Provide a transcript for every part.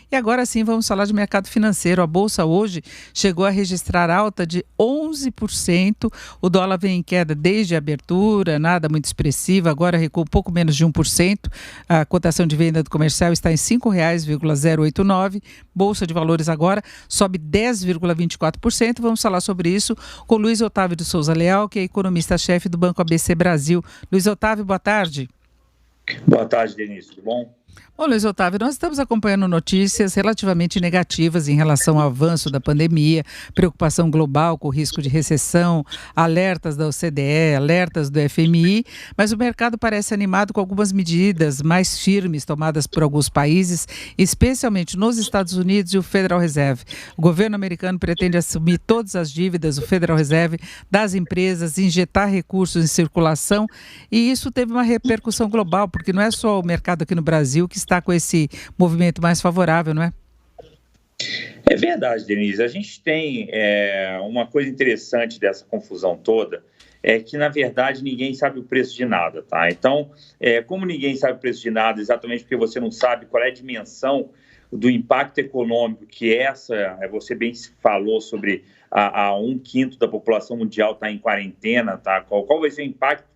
E agora sim vamos falar de mercado financeiro. A Bolsa hoje chegou a registrar alta de 11%. O dólar vem em queda desde a abertura, nada muito expressiva, agora recuou um pouco menos de 1%. A cotação de venda do comercial está em R$ 5,089. Bolsa de Valores agora sobe 10,24%. Vamos falar sobre isso com Luiz Otávio de Souza Leal, que é economista-chefe do Banco ABC Brasil. Luiz Otávio, boa tarde. Boa tarde, Denise. Tudo bom? Bom, Luiz Otávio, nós estamos acompanhando notícias relativamente negativas em relação ao avanço da pandemia, preocupação global com o risco de recessão, alertas da OCDE, alertas do FMI, mas o mercado parece animado com algumas medidas mais firmes tomadas por alguns países, especialmente nos Estados Unidos e o Federal Reserve. O governo americano pretende assumir todas as dívidas, o Federal Reserve, das empresas, injetar recursos em circulação, e isso teve uma repercussão global, porque não é só o mercado aqui no Brasil que está com esse movimento mais favorável, não é? É verdade, Denise. A gente tem uma coisa interessante dessa confusão toda, é que, na verdade, ninguém sabe o preço de nada, tá? Então, como ninguém sabe o preço de nada, exatamente porque você não sabe qual é a dimensão do impacto econômico que você bem falou sobre a 1/5 da população mundial está em quarentena, tá? Qual vai ser o impacto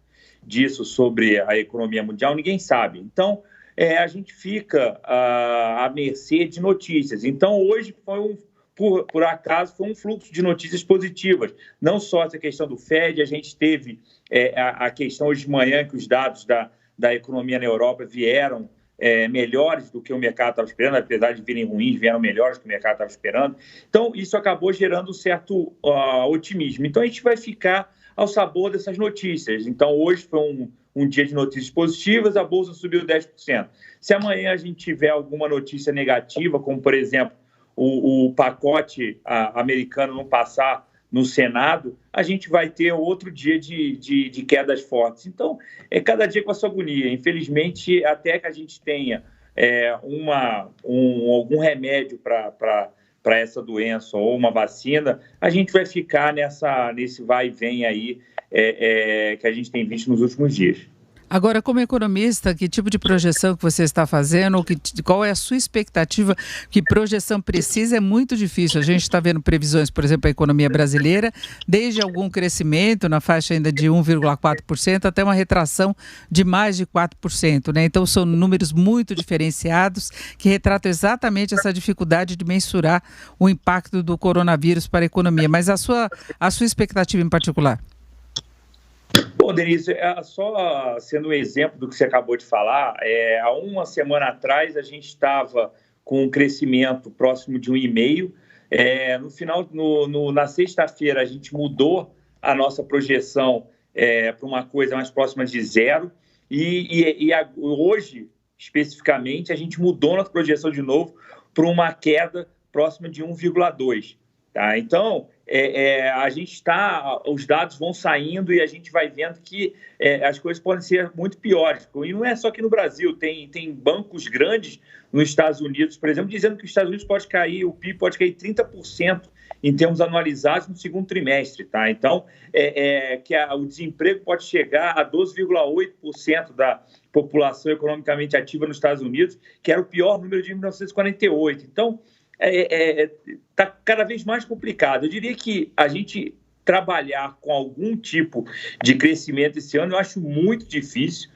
disso sobre a economia mundial? Ninguém sabe. Então, a gente fica à mercê de notícias. Então, hoje, por acaso, foi um fluxo de notícias positivas. Não só essa questão do Fed, a gente teve a questão hoje de manhã que os dados da economia na Europa vieram melhores do que o mercado estava esperando, apesar de virem ruins, vieram melhores do que o mercado estava esperando. Então, isso acabou gerando um certo otimismo. Então, a gente vai ficar ao sabor dessas notícias. Então, hoje foi um dia de notícias positivas, a Bolsa subiu 10%. Se amanhã a gente tiver alguma notícia negativa, como, por exemplo, o pacote americano não passar no Senado, a gente vai ter outro dia de quedas fortes. Então, cada dia com a sua agonia. Infelizmente, até que a gente tenha algum remédio para essa doença ou uma vacina, a gente vai ficar nesse vai e vem aí que a gente tem visto nos últimos dias. Agora, como economista, que tipo de projeção que você está fazendo? Qual é a sua expectativa? Que projeção precisa? É muito difícil. A gente está vendo previsões, por exemplo, a economia brasileira, desde algum crescimento na faixa ainda de 1,4% até uma retração de mais de 4%, né? Então, são números muito diferenciados que retratam exatamente essa dificuldade de mensurar o impacto do coronavírus para a economia. Mas a sua expectativa em particular? Bom, Denise, só sendo um exemplo do que você acabou de falar, há uma semana atrás a gente estava com um crescimento próximo de 1,5%. Na sexta-feira a gente mudou a nossa projeção para uma coisa mais próxima de 0%. E hoje, especificamente, a gente mudou nossa projeção de novo para uma queda próxima de 1,2%. Tá? Então, os dados vão saindo e a gente vai vendo que as coisas podem ser muito piores. E não é só aqui no Brasil, tem bancos grandes nos Estados Unidos, por exemplo, dizendo que os Estados Unidos pode cair, o PIB pode cair 30% em termos anualizados no segundo trimestre. Tá? Então, o desemprego pode chegar a 12,8% da população economicamente ativa nos Estados Unidos, que era o pior número de 1948. Então, está cada vez mais complicado. Eu diria que a gente trabalhar com algum tipo de crescimento esse ano eu acho muito difícil,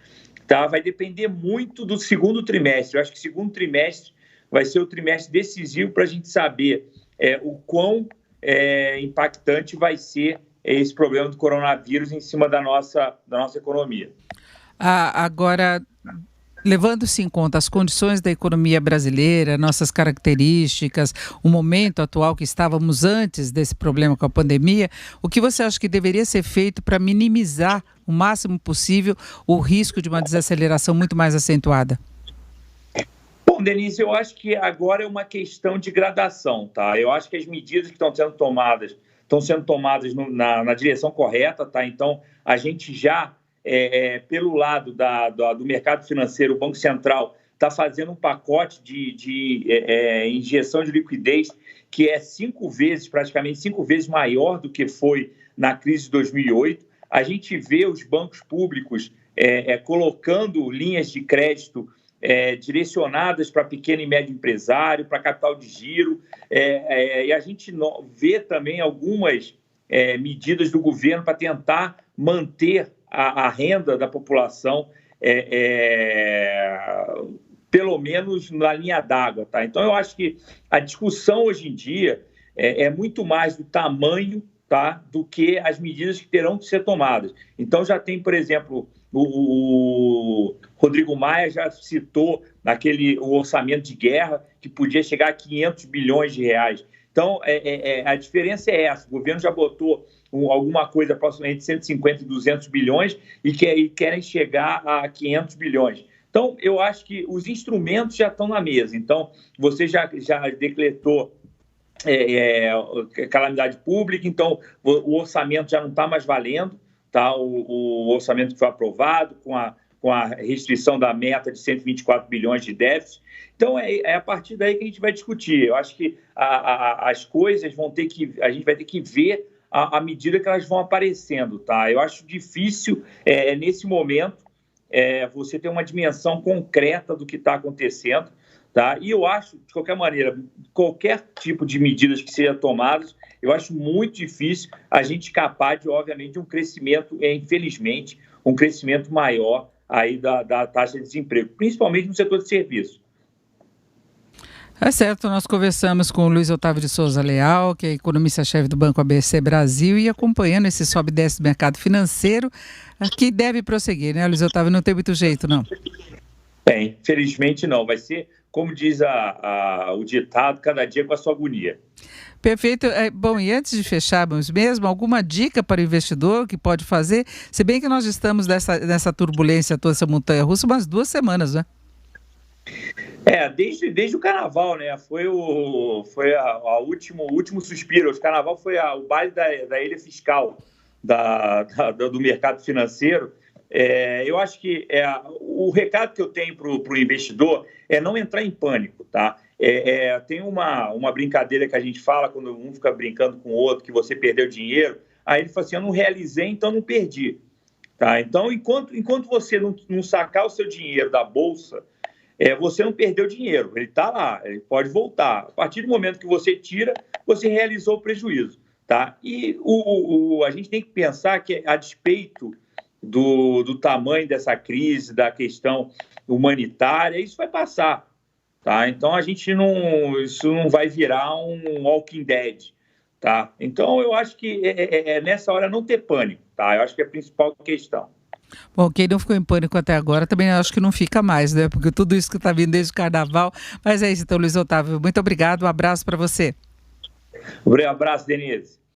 tá? Vai depender muito do segundo trimestre. Eu acho que o segundo trimestre vai ser o trimestre decisivo para a gente saber o quão impactante vai ser esse problema do coronavírus em cima da nossa economia. Agora, levando-se em conta as condições da economia brasileira, nossas características, o momento atual que estávamos antes desse problema com a pandemia, o que você acha que deveria ser feito para minimizar o máximo possível o risco de uma desaceleração muito mais acentuada? Bom, Denise, eu acho que agora é uma questão de gradação, tá? Eu acho que as medidas que estão sendo tomadas na direção correta, tá? Então, a gente já pelo lado do mercado financeiro, o Banco Central está fazendo um pacote de injeção de liquidez que é praticamente cinco vezes maior do que foi na crise de 2008. A gente vê os bancos públicos colocando linhas de crédito direcionadas para pequeno e médio empresário, para capital de giro, e a gente vê também algumas medidas do governo para tentar manter a renda da população pelo menos na linha d'água, tá? Então, eu acho que a discussão hoje em dia é muito mais do tamanho, tá, do que as medidas que terão que ser tomadas. Então, já tem, por exemplo, o Rodrigo Maia já citou o orçamento de guerra, que podia chegar a 500 bilhões de reais. Então, a diferença é essa. O governo já botou alguma coisa aproximadamente 150 e 200 bilhões e querem chegar a 500 bilhões. Então, eu acho que os instrumentos já estão na mesa. Então, você já decretou calamidade pública, então o orçamento já não está mais valendo, tá? O orçamento que foi aprovado com a restrição da meta de 124 bilhões de déficit. Então, é a partir daí que a gente vai discutir. Eu acho que as coisas a gente vai ter que ver à medida que elas vão aparecendo, tá? Eu acho difícil, nesse momento, você ter uma dimensão concreta do que está acontecendo, tá? E eu acho, de qualquer maneira, qualquer tipo de medidas que sejam tomadas, eu acho muito difícil a gente escapar de, obviamente, um crescimento, infelizmente, um crescimento maior aí da taxa de desemprego, principalmente no setor de serviços. É certo, nós conversamos com o Luiz Otávio de Souza Leal, que é economista-chefe do Banco ABC Brasil, e acompanhando esse sobe e desce do mercado financeiro, que deve prosseguir, né, Luiz Otávio? Não tem muito jeito, não. Infelizmente não. Vai ser, como diz o ditado, cada dia com a sua agonia. Perfeito. Bom, e antes de fecharmos mesmo, alguma dica para o investidor que pode fazer? Se bem que nós estamos nessa turbulência, toda essa montanha-russa, umas 2 semanas, né? Desde o carnaval, né? Foi o último suspiro. O carnaval foi o baile da ilha fiscal do mercado financeiro. Eu acho que o recado que eu tenho para o investidor é não entrar em pânico, tá? Tem uma brincadeira que a gente fala quando um fica brincando com o outro, que você perdeu dinheiro. Aí ele fala assim: eu não realizei, então não perdi. Tá? Então, enquanto você não sacar o seu dinheiro da bolsa, você não perdeu dinheiro, ele está lá, ele pode voltar. A partir do momento que você tira, você realizou o prejuízo. Tá? E a gente tem que pensar que, a despeito do tamanho dessa crise, da questão humanitária, isso vai passar. Tá? Então, isso não vai virar um Walking Dead. Tá? Então, eu acho que nessa hora não ter pânico. Tá? Eu acho que é a principal questão. Bom, quem não ficou em pânico até agora também acho que não fica mais, né? Porque tudo isso que está vindo desde o carnaval. Mas é isso, então, Luiz Otávio. Muito obrigado, um abraço para você. Um abraço, Denise.